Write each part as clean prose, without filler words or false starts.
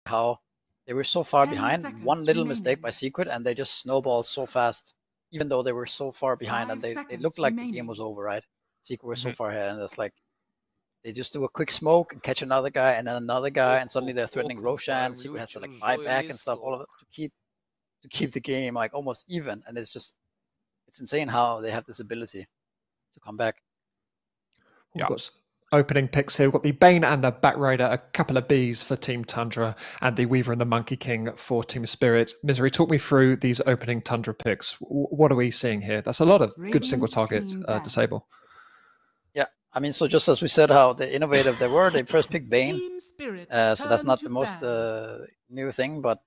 how they were so far 10 behind. seconds One little remaining. mistake by Secret, and they just snowballed so fast, even though they were so far behind, and 5 they seconds looked like the remaining. game was over, right? Secret was so far ahead, and it's like they just do a quick smoke and catch another guy and then another guy, and suddenly they're threatening Roshan. Secret has to like buy back and stuff, all of it to keep the game like almost even, and it's insane how they have this ability to come back. We've got opening picks here. We've got the Bane and the Batrider, a couple of Bs for Team Tundra, and the Weaver and the Monkey King for Team Spirit. Misery, talk me through these opening Tundra picks. What are we seeing here? That's a lot of good single target disable. Yeah, I mean, so just as we said, how the innovative they were, they first picked Bane, so that's not the most new thing, but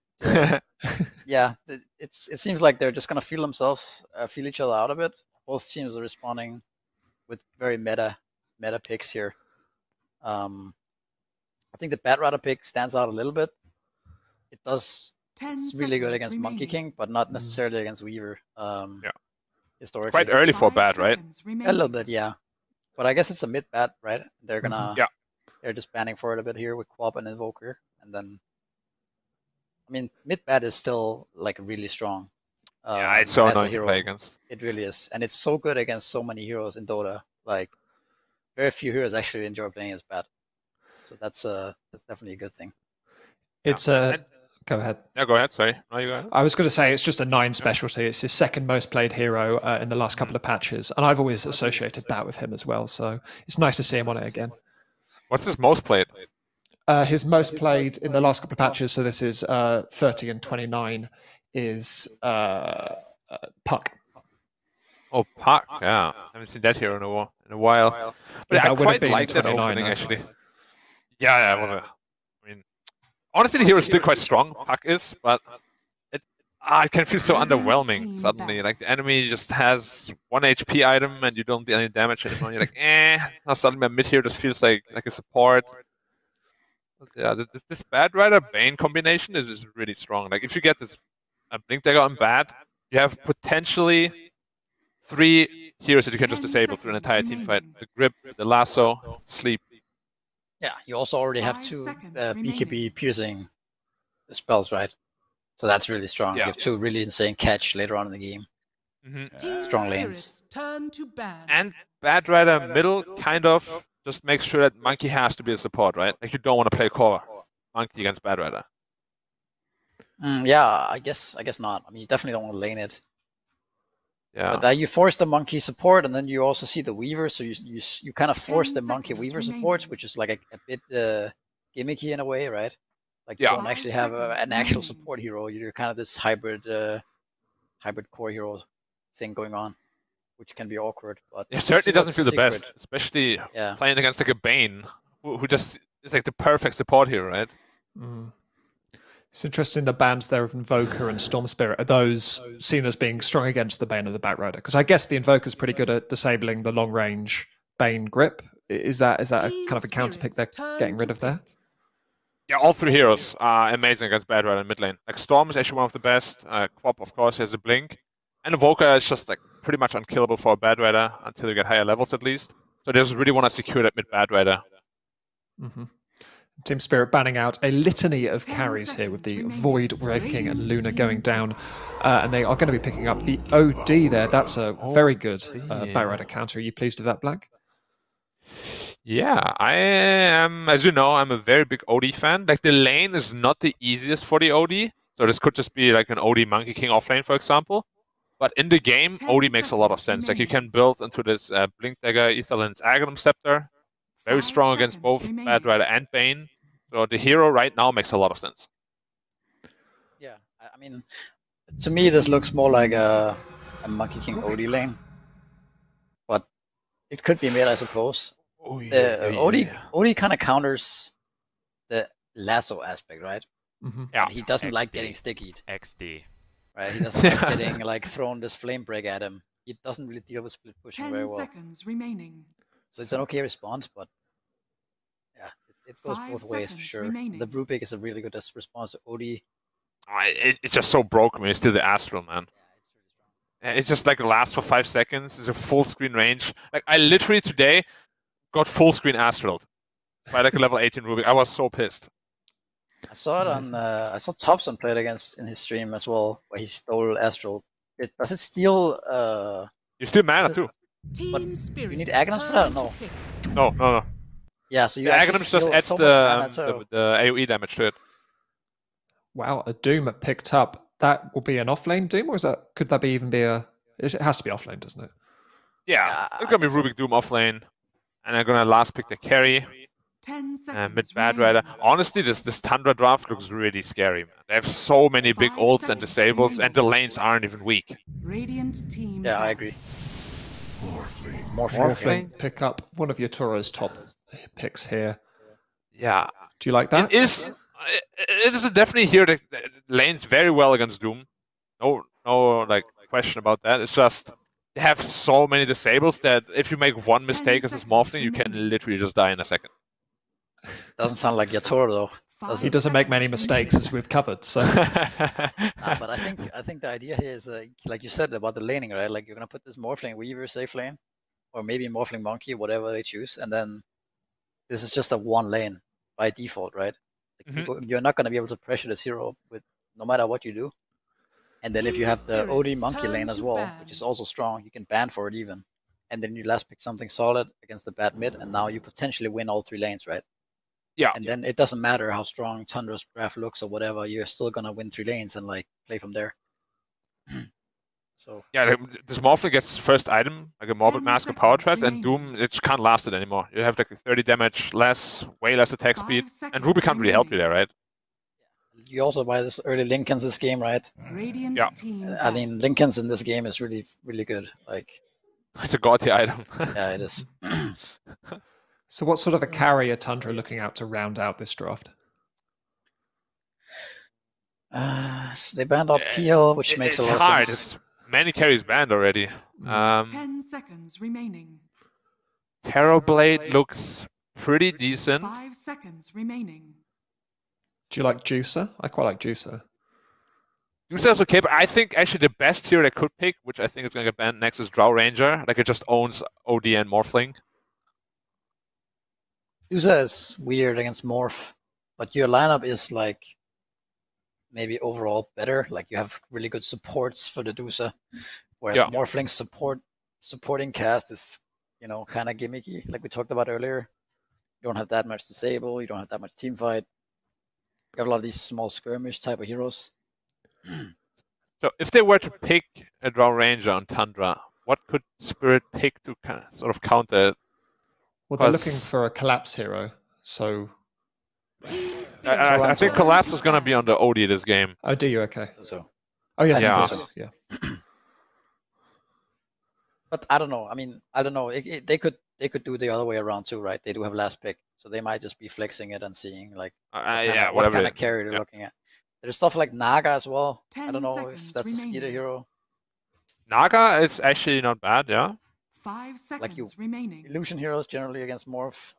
yeah, it seems like they're just gonna feel themselves, feel each other out a bit. Both teams are responding with very meta picks here. I think the Batrider pick stands out a little bit. It's really good against Monkey King, but not necessarily against Weaver. Historically, quite early for Bat, right? A little bit, yeah. But I guess it's a mid Bat, right? They're gonna, they're just banning for it a bit here with Quap and Invoker, and then, I mean, mid Bat is still like really strong. Yeah, it's so annoying to play against. It really is, and it's so good against so many heroes in Dota. Like, very few heroes actually enjoy playing as Bat, so that's definitely a good thing. It's a go ahead. Yeah, go ahead. Sorry, no, you go ahead. I was going to say it's just a 9 specialty. It's his second most played hero in the last couple of patches, and I've always associated that with him as well. So it's nice to see him on it again. What's his most played? His most played in the last couple of patches. So this is 30 and 29. Is Puck. Oh, Puck, yeah. I haven't seen that hero in a while. But yeah, I quite like that opening, actually. Yeah, it was I mean, honestly, the hero is still quite strong, Puck is, but it can feel so underwhelming suddenly. Like, the enemy just has 1 HP item and you don't do any damage anymore. You're like, now suddenly my mid hero just feels like a support. Yeah, this Batrider Bane combination is really strong. Like, if you get this Blink Dagger on Bat, you have potentially 3 heroes that you can just disable through an entire team fight. The Grip, the Lasso, Sleep. Yeah, you also already have 2 BKB piercing spells, right? So that's really strong. You have 2 really insane catch later on in the game. Strong lanes. And Batrider middle kind of just makes sure that Monkey has to be a support, right? Like, you don't want to play core Monkey against Batrider. Yeah, I guess not. I mean, you definitely don't want to lane it. Yeah. But you force the Monkey support, and then you also see the Weaver, so you kind of force the Monkey Weaver supports, which is like a bit gimmicky in a way, right? Like, you don't actually have an actual support hero. You're kind of this hybrid core hero thing going on, which can be awkward. But it certainly doesn't feel the best, especially playing against like a Bane, who just is like the perfect support hero, right? It's interesting the bans there of Invoker and Storm Spirit. Are those seen as being strong against the Bane of the Batrider? Because I guess the Invoker's pretty good at disabling the long-range Bane grip. Is that a kind of a counter pick they're getting rid of there? Yeah, all 3 heroes are amazing against Batrider in mid lane. Like, Storm is actually one of the best. Quap, of course, has a blink. And Invoker is just like pretty much unkillable for a Batrider until you get higher levels at least. So they just really want to secure that mid Batrider. Team Spirit banning out a litany of carries here with the Void, Wraith King and Luna going down. And they are going to be picking up the OD there. That's a very good Batrider counter. Are you pleased with that, Black? Yeah, I am. As you know, I'm a very big OD fan. Like, the lane is not the easiest for the OD. So this could just be like an OD Monkey King offlane, for example. But in the game, OD makes a lot of sense. Like, you can build into this Blink Dagger, Aetherland's Aghanim Scepter. Very strong against both Batrider and Bane. So the hero right now makes a lot of sense. Yeah, I mean, to me this looks more like a Monkey King OD lane. But it could be mid, I suppose. OD kind of counters the lasso aspect, right? Yeah. He doesn't like getting stickied. XD. Right? He doesn't like getting like thrown this flame break at him. He doesn't really deal with split pushing very well. 10 seconds remaining. So it's an okay response, but yeah, it goes both ways for sure. The Brewpig is a really good response to OD. It's just so broken when you steal the Astral, man. It's just like lasts for 5 seconds. It's a full screen range. Like, I literally today got full screen Astral by like a level 18 Rubik. I was so pissed. I saw it on. I saw Thompson played against in his stream as well, where he stole Astral. Does it steal? You steal mana too. But you need Aghanims for that? No. No. Yeah, so you Aghanims just adds so the AoE damage to it. Wow, a Doom picked up. That will be an offlane Doom, or could that even be a? It has to be offlane, doesn't it? Yeah, it's gonna be Rubik Doom offlane, and I'm gonna last pick the carry. 10 seconds. Mid Bad Rider. Honestly, this Tundra draft looks really scary. They have so many big ults and disables, and the lanes aren't even weak. Radiant team. Yeah, I agree. Morphling. Pick up one of your Toro's top picks here. Yeah. Do you like that? It is definitely here that lanes very well against Doom. No like question about that. It's just they have so many disables that if you make one mistake as a Morphling, you can literally just die in a second. Doesn't sound like Yatoro though. He doesn't make many mistakes, as we've covered. So, but I think the idea here is like you said about the laning, right? Like you're gonna put this Morphling Weaver safe lane, or maybe Morphling Monkey, whatever they choose, and then this is just a one lane by default, right? Like you're not gonna be able to pressure the zero with no matter what you do. And then if you have the OD Monkey lane as well, which is also strong, you can ban for it even. And then you last pick something solid against the bad mid, and now you potentially win all 3 lanes, right? Yeah. And then it doesn't matter how strong Tundra's draft looks or whatever, you're still gonna win 3 lanes and like play from there. So yeah, this Morphling gets his first item, like a Morbid Mask of Power Threats, and Doom it just can't last it anymore. You have like 30 damage less, way less attack speed, and Ruby can't really help you there, right? You also buy this early Lincolns this game, right? Yeah. I mean, Lincolns in this game is really, really good. Like, it's a gaudy item. Yeah, it is. So what sort of a carry are Tundra looking out to round out this draft? So they banned out Peel, which makes a lot of sense. It's many carries banned already. 10 seconds remaining. Terrorblade looks pretty decent. 5 seconds remaining. Do you like Juicer? I quite like Juicer. Juicer's okay, but I think actually the best hero they could pick, which I think is going to get banned next, is Drow Ranger. Like it just owns OD and Morphling. Juicer is weird against Morph, but your lineup is like maybe overall better. Like you have really good supports for the Juicer, whereas Morphling's supporting cast is, you know, kind of gimmicky, like we talked about earlier. You don't have that much disable, you don't have that much team fight. You have a lot of these small skirmish type of heroes. So if they were to pick a Drow Ranger on Tundra, what could Spirit pick to kind of sort of counter it? Well, they're looking for a collapse hero, so I think collapse is going to be on the OD this game. Oh, do you? Okay. So. Oh yes, yeah. But I don't know. I mean, I don't know. They could do the other way around too, right? They do have last pick, so they might just be flexing it and seeing like what kind of carry they're looking at. There's stuff like Naga as well. I don't know if that's a Skeeter hero. Naga is actually not bad, yeah. 5 seconds remaining. Illusion heroes generally against Morph,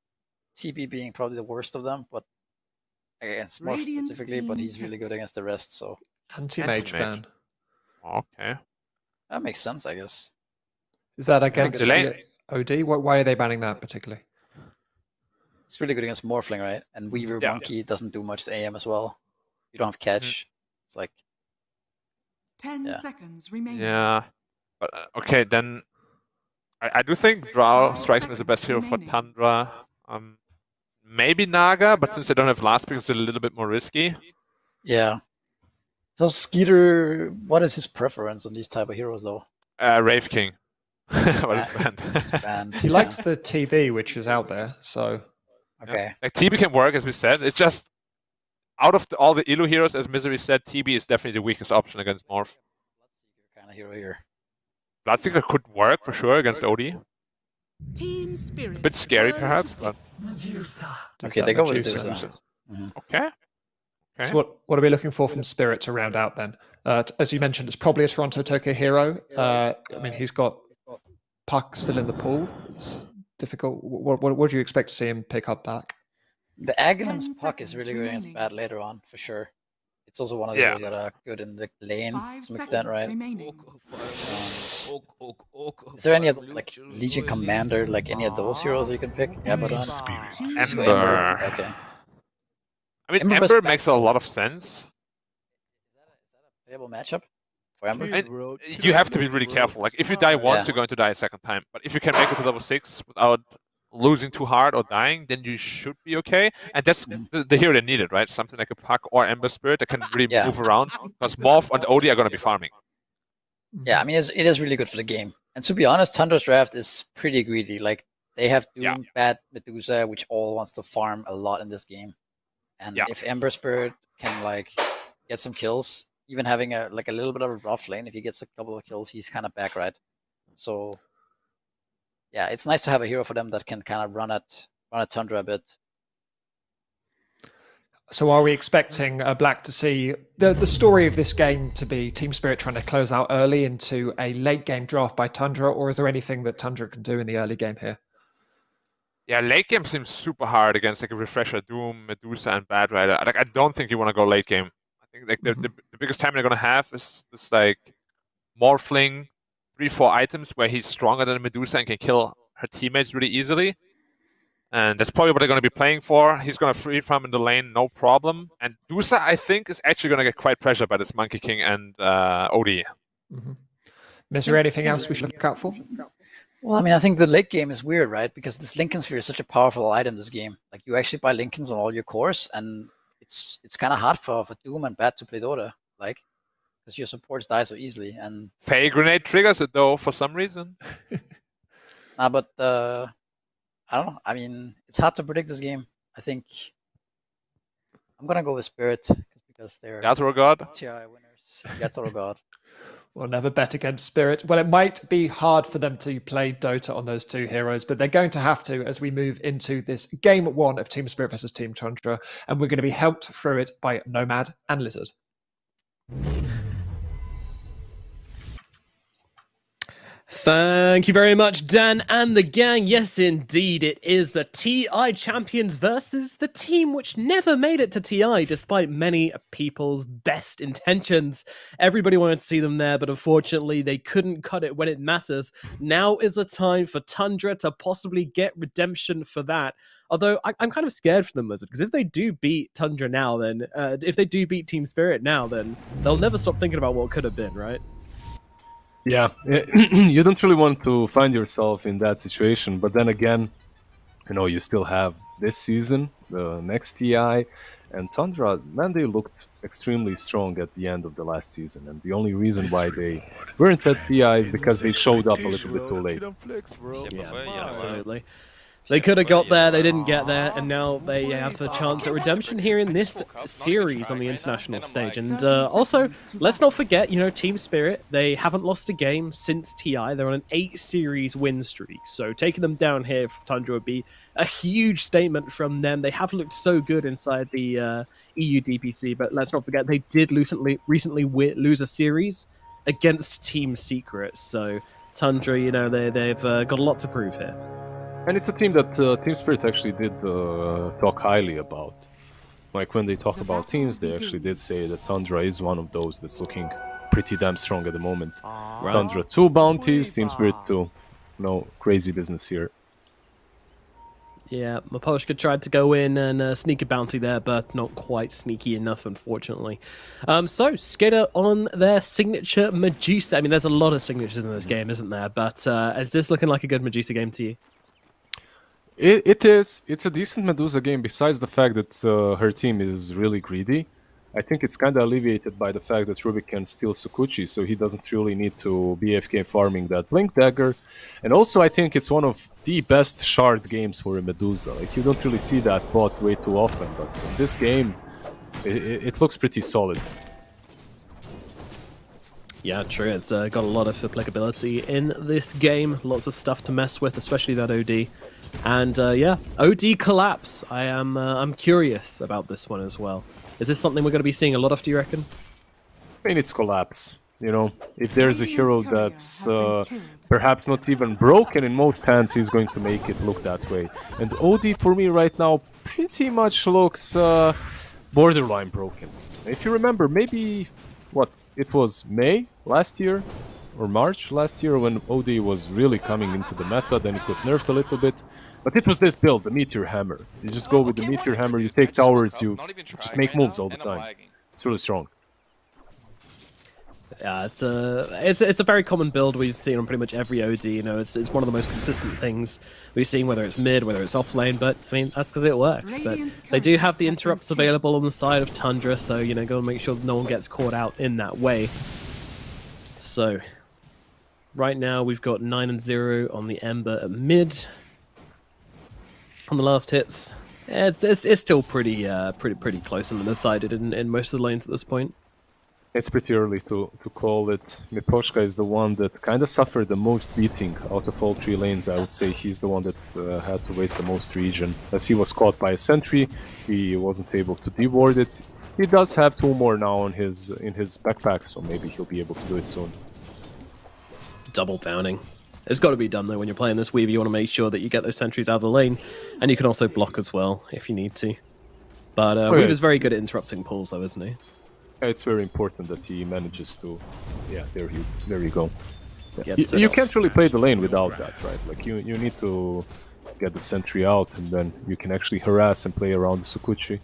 TB being probably the worst of them, but against Morph specifically, but he's really good against the rest. So anti-mage ban. Okay, that makes sense, I guess. Is that against OD? Why are they banning that particularly? It's really good against Morphling, right? And Weaver Monkey doesn't do much to AM as well. You don't have catch. It's like 10 seconds remaining. Yeah, but okay, then I do think Drow strikes me as the best hero for Tundra. Maybe Naga, but since they don't have last pick, it's a little bit more risky. Yeah. So Skeeter, what is his preference on these type of heroes, though? Wraith King. It's banned. He likes the TB, which is out there, so... Okay. Yeah. Like, TB can work, as we said. It's just, out of all the Ilu heroes, as Misery said, TB is definitely the weakest option against Morph. Bloodseeker kind of hero here. Bloodseeker could work, for sure, against OD. Team Spirit. A bit scary, perhaps, but... Okay, they go with Medusa. Okay. So what are we looking for from Spirit to round out then? As you mentioned, it's probably a Toronto Tokyo hero. I mean, he's got Puck still in the pool. It's difficult. What do you expect to see him pick up back? The Aghanims Puck is really good against bad later on, for sure. It's also one of the heroes that are good in the lane to some extent, right? Is there any other, like, Legion Commander, like any of those heroes you can pick? Abaddon? Ember. Okay. I mean, Ember makes a lot of sense. Is that a playable matchup for Ember? And you have to be really careful. Like, if you die once, you're going to die a second time. But if you can make it to level 6 without losing too hard or dying, then you should be okay. And that's the hero they needed, right? Something like a Puck or Ember Spirit that can really move around. Because Morph and OD are going to be farming. Yeah, I mean, it is really good for the game. And to be honest, Tundra's draft is pretty greedy. Like, they have Doom, Bat, Medusa, which all wants to farm a lot in this game. And if Ember Spirit can, like, get some kills, even having a little bit of a rough lane, if he gets a couple of kills, he's kind of back, right? So, yeah, it's nice to have a hero for them that can kind of run at Tundra a bit. So are we expecting Black to see the story of this game to be Team Spirit trying to close out early into a late game draft by Tundra, or is there anything that Tundra can do in the early game here? Yeah, late game seems super hard against like a Refresher, Doom, Medusa, and Bad Rider. Like, I don't think you want to go late game. I think like the biggest time they're gonna have is this like Morphling 3-4 items where he's stronger than Medusa and can kill her teammates really easily. And that's probably what they're going to be playing for. He's going to free farm in the lane, no problem. And Dusa, I think, is actually going to get quite pressured by this Monkey King and OD. Is there anything else we should look out for? Well, I mean, I think the late game is weird, right? Because this Lincoln Sphere is such a powerful item this game. Like, you actually buy Lincolns on all your cores, and it's kind of hard for Doom and Bat to play Dota, like, because your supports die so easily. And Fey Grenade triggers it, though, for some reason. But I don't know. I mean, it's hard to predict this game. I think I'm going to go with Spirit because they're Yatoro God. TI winners. Yatoro God. We'll never bet against Spirit. Well, it might be hard for them to play Dota on those two heroes, but they're going to have to as we move into this game 1 of Team Spirit versus Team Tundra, and we're going to be helped through it by Nomad and Lizard. Thank you very much, Dan and the gang. Yes, indeed, it is the TI champions versus the team which never made it to TI, despite many people's best intentions. Everybody wanted to see them there, but unfortunately, they couldn't cut it when it matters. Now is the time for Tundra to possibly get redemption for that. Although, I'm kind of scared for them, Lizard, because if they do beat Tundra now, then if they do beat Team Spirit now, then they'll never stop thinking about what could have been, right? Yeah, you don't really want to find yourself in that situation, but then again, you know, you still have this season, the next TI, and Tundra, man, they looked extremely strong at the end of the last season, and the only reason why they weren't at TI is because they showed up a little bit too late. Yeah, absolutely. They could have got there, they didn't get there, and now they have a chance at redemption here in this series on the international stage. And also, let's not forget, you know, Team Spirit, they haven't lost a game since TI. They're on an 8-series win streak, so taking them down here for Tundra would be a huge statement from them. They have looked so good inside the EU DPC, but let's not forget, they did recently lose a series against Team Secret, so Tundra, you know, they've got a lot to prove here. And it's a team that Team Spirit actually did talk highly about. Like, when they talk about teams, they actually did say that Tundra is one of those that's looking pretty damn strong at the moment. Right. Tundra 2 bounties, Team Spirit 2. No crazy business here. Yeah, Maposhka tried to go in and sneak a bounty there, but not quite sneaky enough, unfortunately. So, Skater on their signature Medusa. I mean, there's a lot of signatures in this game, isn't there? But is this looking like a good Medusa game to you? It is. It's a decent Medusa game, besides the fact that her team is really greedy. I think it's kind of alleviated by the fact that Rubik can steal Sukuchi, so he doesn't really need to be AFK farming that Blink Dagger. And also, I think it's one of the best shard games for a Medusa. Like, you don't really see that fought way too often, but in this game, it looks pretty solid. Yeah, true. It's got a lot of applicability in this game. Lots of stuff to mess with, especially that OD. And yeah, OD collapse. I'm curious about this one as well. Is this something we're going to be seeing a lot of, do you reckon? I mean, it's collapse. You know, if there's a hero that's perhaps not even broken, in most hands he's going to make it look that way. And OD for me right now pretty much looks borderline broken. If you remember, maybe, what, it was May last year? or March last year when OD was really coming into the meta. Then it got nerfed a little bit. But it was this build, the Meteor Hammer. You just go with the Meteor Hammer, you take towers, you just make moves all the time. It's really strong. Yeah, it's a very common build we've seen on pretty much every OD. You know, it's one of the most consistent things we've seen, whether it's mid, whether it's off lane. But I mean, that's because it works. But they do have the interrupts available on the side of Tundra, so you know, go and make sure no one gets caught out in that way. So right now we've got 9 and 0 on the Ember at mid. On the last hits, it's still pretty close and decided in most of the lanes at this point. It's pretty early to call it. Miposhka is the one that kind of suffered the most beating out of all 3 lanes. I would say he's the one that had to waste the most regen. As he was caught by a sentry, he wasn't able to deward it. He does have 2 more now in his backpack, so maybe he'll be able to do it soon. Double downing. It's got to be done though when you're playing this Weaver. You want to make sure that you get those sentries out of the lane, and you can also block as well if you need to. But Weaver's very good at interrupting pulls though, isn't he? It's very important that he manages to... Yeah, there you go. Yeah. You can't really play the lane without that, right? Like, you need to get the sentry out, and then you can actually harass and play around the Sukuchi.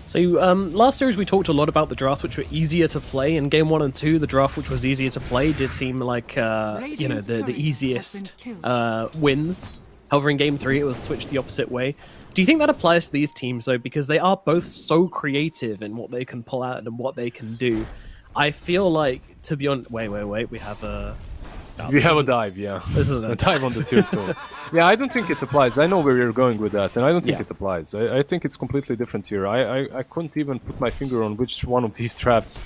So, last series we talked a lot about the drafts which were easier to play. In Game 1 and 2, the draft which was easier to play did seem like, you know, the easiest wins. However, in Game 3, it was switched the opposite way. Do you think that applies to these teams, though? Because they are both so creative in what they can pull out and what they can do. I feel like, to be honest... Wait. We have a... Oh, we have a dive, yeah. This is a dive on the tier 2. Yeah, I don't think it applies. I know where you're going with that, and I don't think it applies. I think it's completely different here. I couldn't even put my finger on which one of these drafts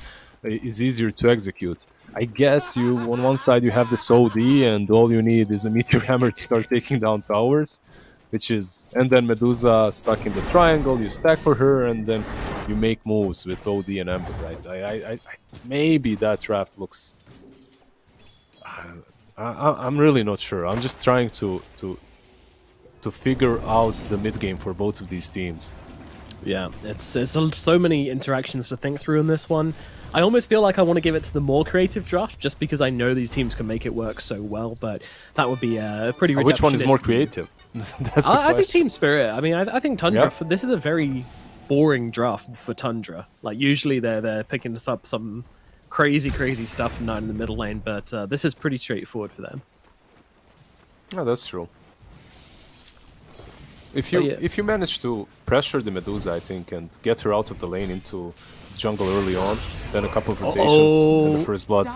is easier to execute. I guess you, on one side, you have this OD, and all you need is a Meteor Hammer to start taking down towers, which is... And then Medusa stuck in the triangle, you stack for her, and then you make moves with OD and Ember, right? Maybe that draft looks... I'm really not sure. I'm just trying to figure out the mid game for both of these teams. Yeah, it's so many interactions to think through in this one. I almost feel like I want to give it to the more creative draft, just because I know these teams can make it work so well, but that would be a pretty reductionist. Which one is more creative? That's the I think Team Spirit. I mean, I think Tundra, this is a very boring draft for Tundra. Like, usually they're picking us up some crazy stuff from 9 in the middle lane, but this is pretty straightforward for them. Yeah, that's true. If you manage to pressure the Medusa, I think, and get her out of the lane into jungle early on, then a couple of rotations and the first blood.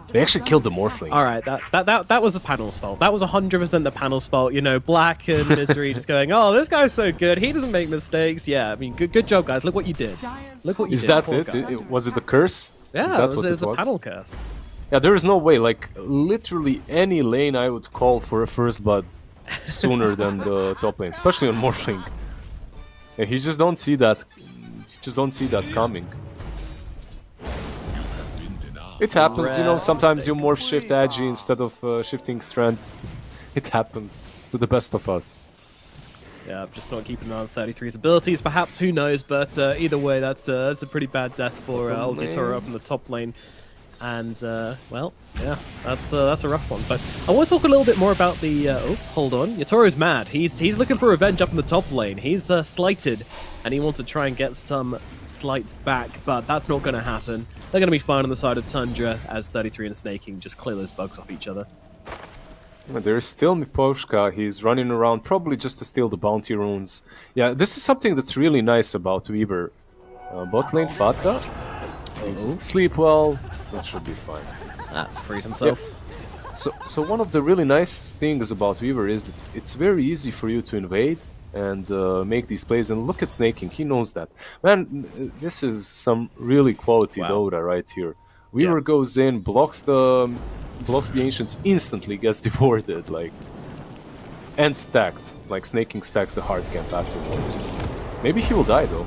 They actually killed the Morphling. Alright, that was the panel's fault. That was 100% the panel's fault. You know, Black and Misery just going, oh, this guy's so good, he doesn't make mistakes. Yeah, I mean, good job, guys. Look what you did. Look what you did. Is that it? Was it the curse? Yeah, it was a panel curse. Yeah, there is no way. Like, literally any lane I would call for a first blood sooner than the top lane, especially on Morphling. Yeah, you just don't see that. Just don't see that coming. It happens, you know, sometimes you morph shift agi instead of shifting strength. It happens to the best of us. Yeah, just not keeping an eye on 33's abilities, perhaps, who knows, but either way, that's a pretty bad death for OGA Dota up in the top lane. And, well, yeah, that's a rough one. But I want to talk a little bit more about the... oh, hold on. Yatoro's mad. He's looking for revenge up in the top lane. He's slighted, and he wants to try and get some slights back, but that's not going to happen. They're going to be fine on the side of Tundra, as 33 and Snaking just clear those bugs off each other. There's still Miposhka. He's running around probably just to steal the bounty runes. Yeah, this is something that's really nice about Weaver. Bot lane Fata. Sleep well. That should be fine. Frees himself. Yeah. So one of the really nice things about Weaver is that it's very easy for you to invade and make these plays. And look at Snaking, he knows that. Man, this is some really quality Dota right here. Weaver goes in, blocks the Ancients, instantly gets deported, like, and stacked. Like, Snaking stacks the hard camp afterwards. Just maybe he will die though.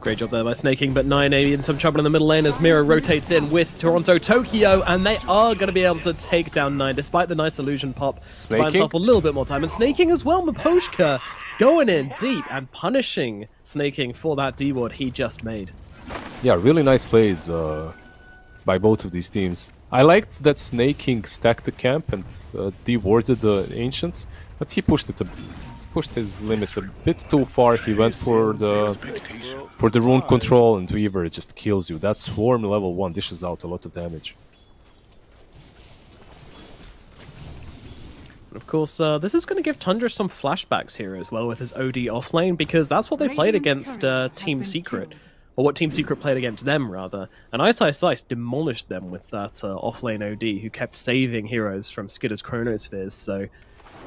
Great job there by Snaking, but 9A in some trouble in the middle lane as Mira rotates in with Toronto Tokyo, and they are going to be able to take down 9 despite the nice illusion pop to buy himself a little bit more time. And Snaking as well, Miposhka going in deep and punishing Snaking for that D-ward he just made. Yeah, really nice plays by both of these teams. I liked that Snaking stacked the camp and de-warded the Ancients, but he pushed his limits a bit too far. He went for the rune control, and Weaver just kills you. That Swarm level 1 dishes out a lot of damage. Of course, this is going to give Tundra some flashbacks here as well with his OD offlane, because that's what they played against Team Secret. Or what Team Secret played against them, rather. And Ice Ice Ice demolished them with that offlane OD, who kept saving heroes from Skitter's Chronospheres, so...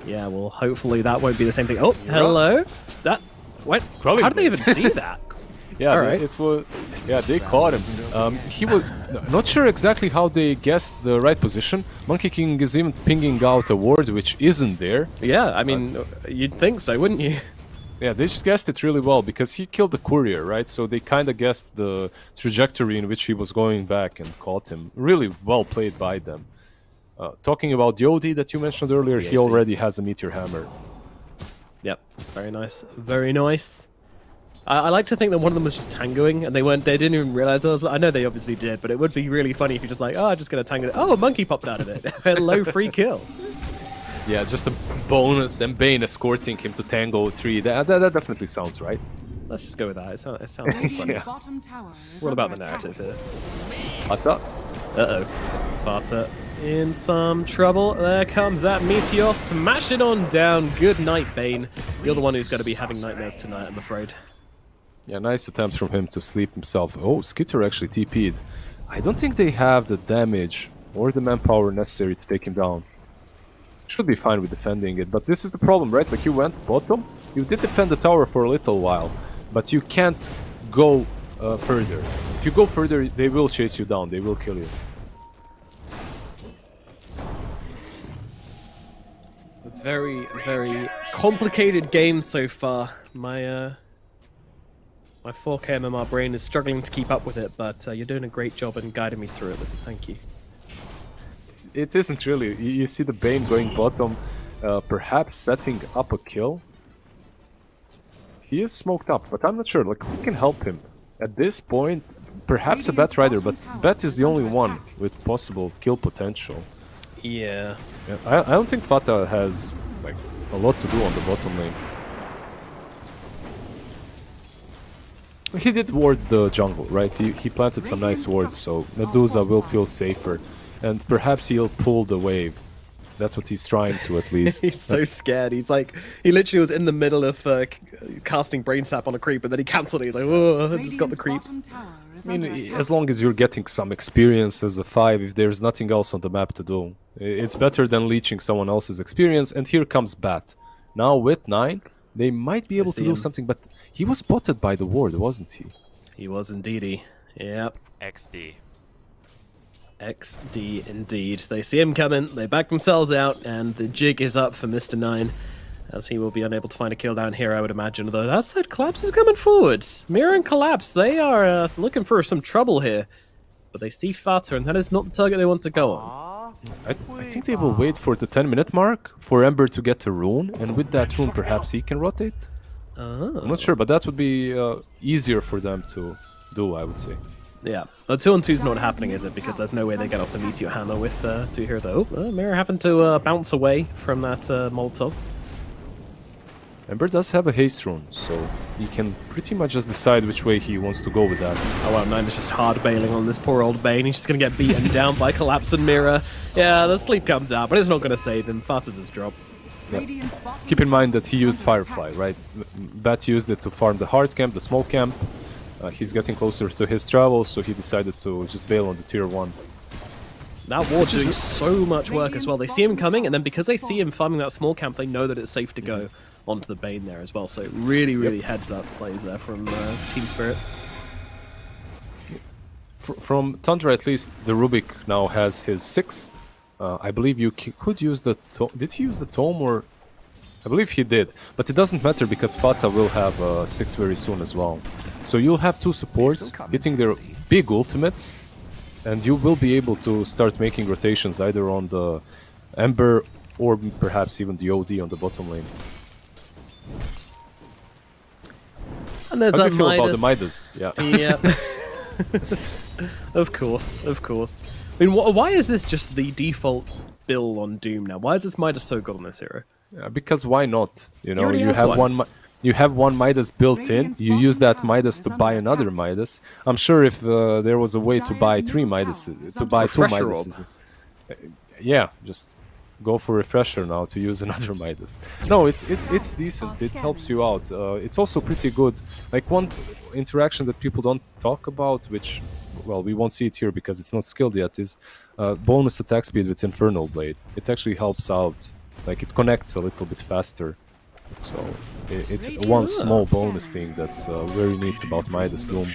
yeah, well, hopefully that won't be the same thing. Oh, hello? That... what? How did they even see that? Yeah, right. It was... yeah, they caught him. He was... not sure exactly how they guessed the right position. Monkey King is even pinging out a ward which isn't there. Yeah, I mean, you'd think so, wouldn't you? Yeah, they just guessed it really well, because he killed the courier, right? So they kind of guessed the trajectory in which he was going back and caught him. Really well played by them. Talking about the OD that you mentioned earlier, he already has a Meteor Hammer. Yep, very nice. Very nice. I like to think that one of them was just tangoing, and they didn't even realize it. I know they obviously did, but it would be really funny if you're just like, oh, I'm just going to tango it. Oh, a monkey popped out of it. Hello, free kill. Yeah, just a bonus, and Bane escorting him to Tango 3. That definitely sounds right. Let's just go with that. It sounds funny. Yeah. What about the narrative here? Fata? Uh-oh. Fata in some trouble. There comes that Meteor. Smash it on down. Good night, Bane. You're the one who's going to be having nightmares tonight, I'm afraid. Yeah, nice attempt from him to sleep himself. Oh, Skitter actually TP'd. I don't think they have the damage or the manpower necessary to take him down. Should be fine with defending it, but this is the problem, right? Like, you went bottom, you did defend the tower for a little while, but you can't go further. If you go further, they will chase you down, they will kill you. Very, very complicated game so far. My 4K MMR brain is struggling to keep up with it, but you're doing a great job in guiding me through it, so thank you. It isn't really. You see the Bane going bottom, perhaps setting up a kill. He is smoked up, but I'm not sure. Like, who can help him? At this point, perhaps a Bat Rider, but Bat is the only one with possible kill potential. Yeah. I don't think Fata has like a lot to do on the bottom lane. He did ward the jungle, right? He planted some nice wards, so Medusa will feel safer. And perhaps he'll pull the wave. That's what he's trying to, at least. He's so scared. He's like, he literally was in the middle of casting Brain Snap on a creep, and then he cancelled it. He's like, oh, I just got the creeps. I mean, as long as you're getting some experience as a 5, if there's nothing else on the map to do, it's better than leeching someone else's experience. And here comes Bat. Now with 9, they might be able to do something, but he was spotted by the ward, wasn't he? He was indeedy. Yep. XD. XD indeed. They see him coming, they back themselves out, and the jig is up for Mr. 9, as he will be unable to find a kill down here, I would imagine. Though that side, Collapse is coming forwards. Mirror and Collapse, they are looking for some trouble here. But they see Fata, and that is not the target they want to go on. I think they will wait for the 10-minute mark for Ember to get a rune, and with that rune perhaps he can rotate. I'm not sure, but that would be easier for them to do, I would say. Yeah, the 2-on-2 is not happening, is it? Because there's no way they get off the Meteor Hammer with 2 heroes. Oh, Mirror having to bounce away from that Molotov. Ember does have a haste rune, so he can pretty much just decide which way he wants to go with that. Oh wow, 9 is just hard bailing on this poor old Bane. He's just going to get beaten down by Collapse and Mirror. Yeah, the sleep comes out, but it's not going to save him. Fata just drop. Yeah. Keep in mind that he used Firefly, right? Bat used it to farm the hard camp, the small camp. He's getting closer to his travels, so he decided to just bail on the tier 1. That ward doing so much work as well. They see him coming, and then because they see him farming that small camp, they know that it's safe to go onto the Bane there as well. So really, really heads up plays there from Team Spirit. From Tundra, at least, the Rubik now has his 6. I believe you could use the tome. Did he use the tome, or? I believe he did, but it doesn't matter because Fata will have 6 very soon as well. So you'll have two supports hitting their big ultimates, and you will be able to start making rotations either on the Ember or perhaps even the OD on the bottom lane. And there's How do you feel about the Midas? Yeah. Of course, of course. I mean, why is this just the default build on Doom now? Why is this Midas so good on this hero? Yeah, because why not? You know, you have one Midas built in. You use that Midas to buy another Midas. I'm sure if there was a way to buy three Midas, to buy two Midas, yeah, just go for refresher now to use another Midas. No, it's decent. It helps you out. It's also pretty good. Like one interaction that people don't talk about, which, well, we won't see it here because it's not skilled yet, is bonus attack speed with Infernal Blade. It actually helps out. Like, it connects a little bit faster. So it's one small bonus thing that's very neat about Midas Doom.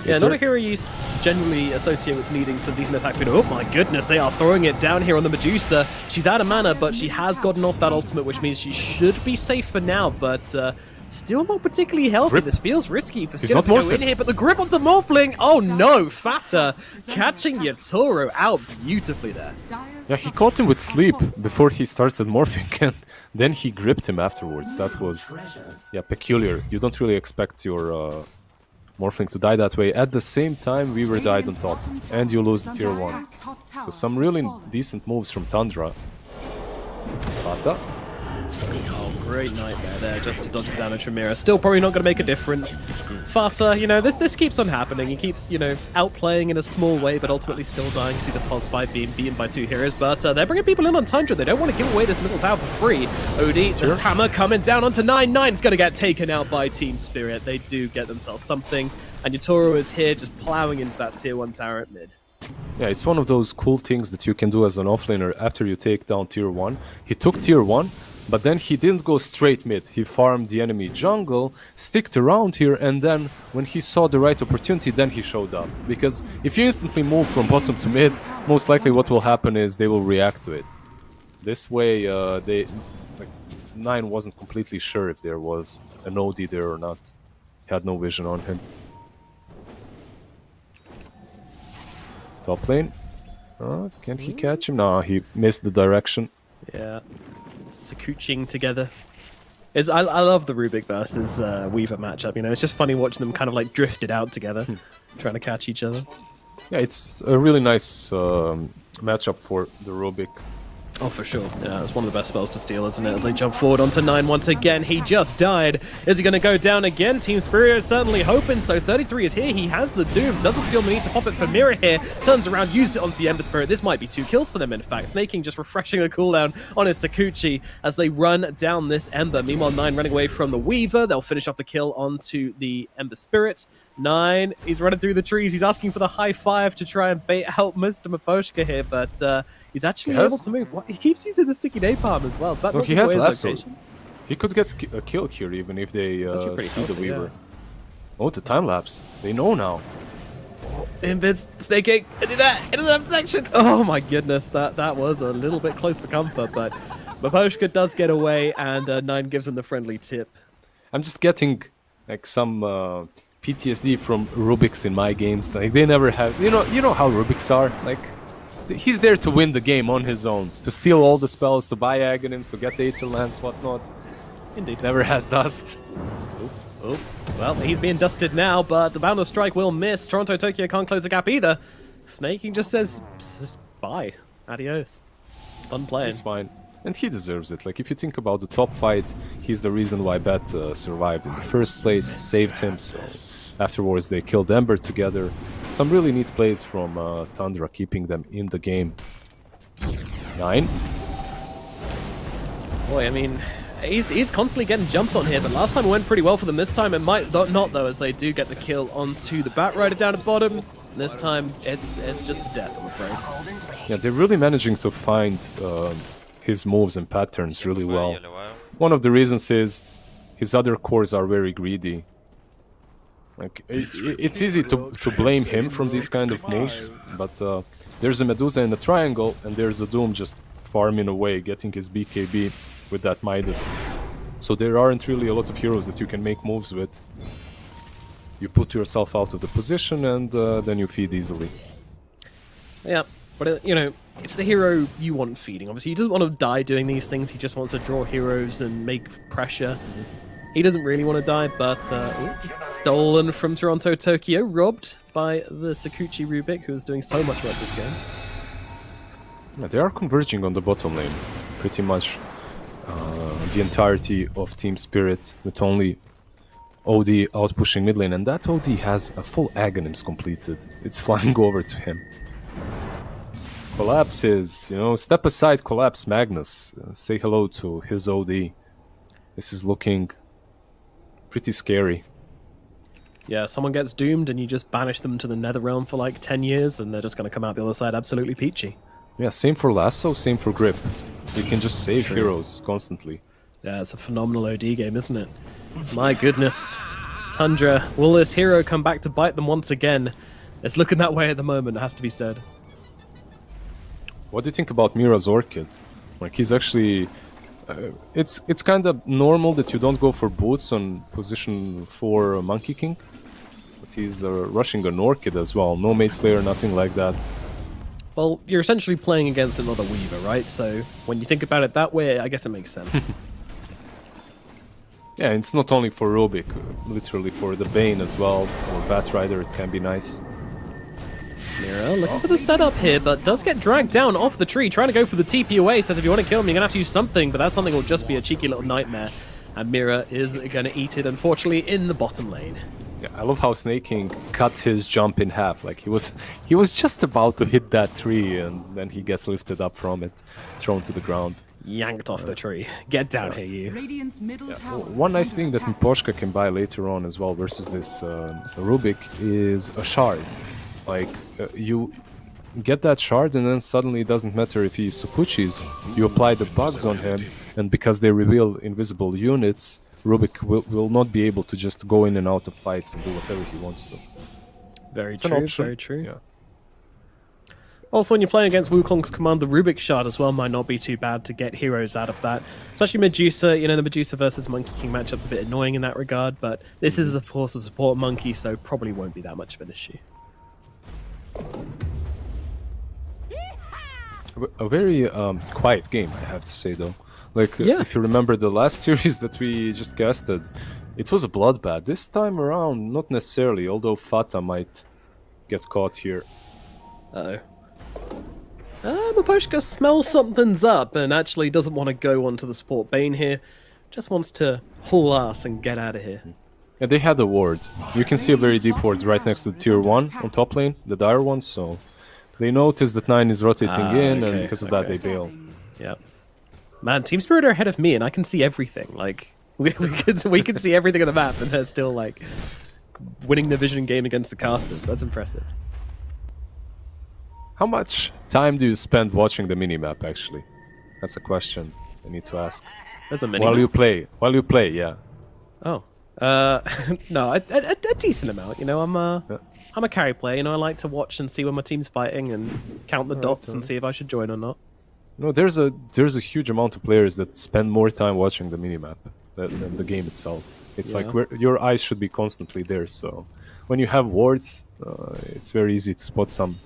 Yeah, not a hero you generally associate with needing some decent attack speed. Oh my goodness, they are throwing it down here on the Medusa. She's out of mana, but she has gotten off that ultimate, which means she should be safe for now, but still not particularly healthy. Grip. This feels risky for Skinner to go in here, but the grip onto Morphling, oh no, Fata catching Yatoro out beautifully there. Yeah, he caught him with sleep before he started morphing, and then he gripped him afterwards. That was, yeah, peculiar. You don't really expect your morphling to die that way. At the same time, Weaver died on top, and you lose the tier 1. So some really decent moves from Tundra. Fata. Oh, great nightmare there just to dodge the damage from Mira. Still probably not going to make a difference. Fata, you know, this keeps on happening. He keeps, you know, outplaying in a small way, but ultimately still dying because he's a pulse 5 being beaten by 2 heroes. But they're bringing people in on Tundra. They don't want to give away this middle tower for free. OD, the hammer coming down onto 9-9. It's going to get taken out by Team Spirit. They do get themselves something. And Yatoro is here just plowing into that tier 1 tower at mid. Yeah, it's one of those cool things that you can do as an offlaner after you take down tier 1. He took tier 1. But then he didn't go straight mid. He farmed the enemy jungle, sticked around here, and then when he saw the right opportunity, then he showed up. Because if you instantly move from bottom to mid, most likely what will happen is they will react to it. This way, Nine wasn't completely sure if there was an OD there or not. He had no vision on him. Top lane. Can he catch him? No, he missed the direction. Yeah. Sakuching together. I love the Rubik versus Weaver matchup, you know, it's just funny watching them kind of like drifted out together, trying to catch each other. Yeah, it's a really nice matchup for the Rubik. Oh, for sure. Yeah, it's one of the best spells to steal, isn't it? As they jump forward onto 9 once again. He just died. Is he going to go down again? Team Spirit is certainly hoping so. 33 is here. He has the Doom. Doesn't feel the need to pop it for Mira here. Turns around, uses it onto the Ember Spirit. This might be 2 kills for them, in fact. Snaking just refreshing a cooldown on his Sakuchi as they run down this Ember. Meanwhile, 9 running away from the Weaver. They'll finish off the kill onto the Ember Spirit. 9, he's running through the trees. He's asking for the high 5 to try and bait out Mr. Maposhka here, but he's actually able to move. He keeps using the sticky napalm as well. That he has lasso. He could get a kill here even if they see the Weaver. Yeah. Oh, the time lapse. They know now. Invis, snaking, into that section. Oh my goodness, that was a little bit close for comfort, but Maposhka does get away, and 9 gives him the friendly tip. I'm just getting like some PTSD from Rubiks in my games. Like they never have, you know how Rubiks are. Like he's there to win the game on his own, to steal all the spells, to buy Aghanims, to get the Aether Lance, whatnot. Indeed, never has dust. Oh, well, he's being dusted now, but the Boundless Strike will miss. Toronto Tokyo can't close the gap either. Snaking just says, bye, adios. Fun playing. He's fine. And he deserves it. Like, if you think about the top fight, he's the reason why Bet survived in the first place, saved him, so afterwards they killed Ember together. Some really neat plays from Tundra, keeping them in the game. 9. Boy, I mean, he's constantly getting jumped on here, but last time it went pretty well for them. This time it might not, though, as they do get the kill onto the Batrider down at bottom. This time, it's just death, I'm afraid. Yeah, they're really managing to find his moves and patterns really well. One of the reasons is his other cores are very greedy. Like it's easy to blame him from these kind of moves, but there's a Medusa in the triangle, and there's a Doom just farming away, getting his BKB with that Midas. So there aren't really a lot of heroes that you can make moves with. You put yourself out of the position and then you feed easily. Yeah, but you know, it's the hero you want feeding. Obviously, he doesn't want to die doing these things. He just wants to draw heroes and make pressure. He doesn't really want to die, but stolen from Toronto Tokyo, robbed by the Sakuchi Rubik, who is doing so much work this game. Yeah, they are converging on the bottom lane, pretty much the entirety of Team Spirit, with only OD out-pushing mid lane, and that OD has a full Aghanims completed. It's flying over to him. Collapse is, you know, step aside Collapse Magnus. Say hello to his OD. This is looking pretty scary. Yeah, someone gets doomed and you just banish them to the Netherrealm for like 10 years and they're just going to come out the other side absolutely peachy. Yeah, same for Lasso, same for Grip. You can just save heroes constantly. Yeah, it's a phenomenal OD game, isn't it? My goodness. Tundra, will this hero come back to bite them once again? It's looking that way at the moment, it has to be said. What do you think about Mira's Orchid? Like, he's actually... it's kind of normal that you don't go for boots on position 4 Monkey King. But he's rushing an Orchid as well. No Mate Slayer, nothing like that. Well, you're essentially playing against another Weaver, right? So when you think about it that way, I guess it makes sense. Yeah, it's not only for Rubik, literally for the Bane as well. For Batrider, it can be nice. Mira looking for the setup here, but does get dragged down off the tree, trying to go for the TP away. Says if you want to kill him, you're going to have to use something, but that something will just be a cheeky little nightmare. And Mira is going to eat it, unfortunately, in the bottom lane. Yeah, I love how Snake King cut his jump in half. Like, he was just about to hit that tree, and then he gets lifted up from it, thrown to the ground. Yanked off the tree. Get down here, you. One nice thing that Miposhka can buy later on as well versus this Rubik is a shard. Like, you get that shard and then suddenly it doesn't matter if he's Sukuchi's, you apply the bugs on him, and because they reveal invisible units, Rubik will not be able to just go in and out of fights and do whatever he wants to. Very true, very true. Yeah. Also, when you're playing against Wukong's command, the Rubik shard as well might not be too bad to get heroes out of that. Especially Medusa, you know, the Medusa versus Monkey King matchup's a bit annoying in that regard, but this is, of course, a support monkey, so probably won't be that much of an issue. A very quiet game, I have to say, though. Like, if you remember the last series that we just casted, it was a bloodbath. This time around, not necessarily, although Fata might get caught here. Uh-oh. Miposhka smells something's up and actually doesn't want to go onto the support Bane here. Just wants to haul ass and get out of here. Yeah, they had a ward. You can see a very deep ward right next to the tier 1 on top lane, the dire one, so they notice that 9 is rotating in, and because of that they bail. Yeah. Man, Team Spirit are ahead of me and I can see everything. Like, we can see everything on the map and they're still, like, winning the vision game against the casters. That's impressive. How much time do you spend watching the minimap, actually? That's a question I need to ask. There's a minimap? While you play, yeah. Oh. No, a decent amount. You know, I'm a carry player. You know, I like to watch and see when my team's fighting and count the dots and see if I should join or not. No, there's a huge amount of players that spend more time watching the minimap than the game itself. It's like your eyes should be constantly there. So when you have wards, it's very easy to spot some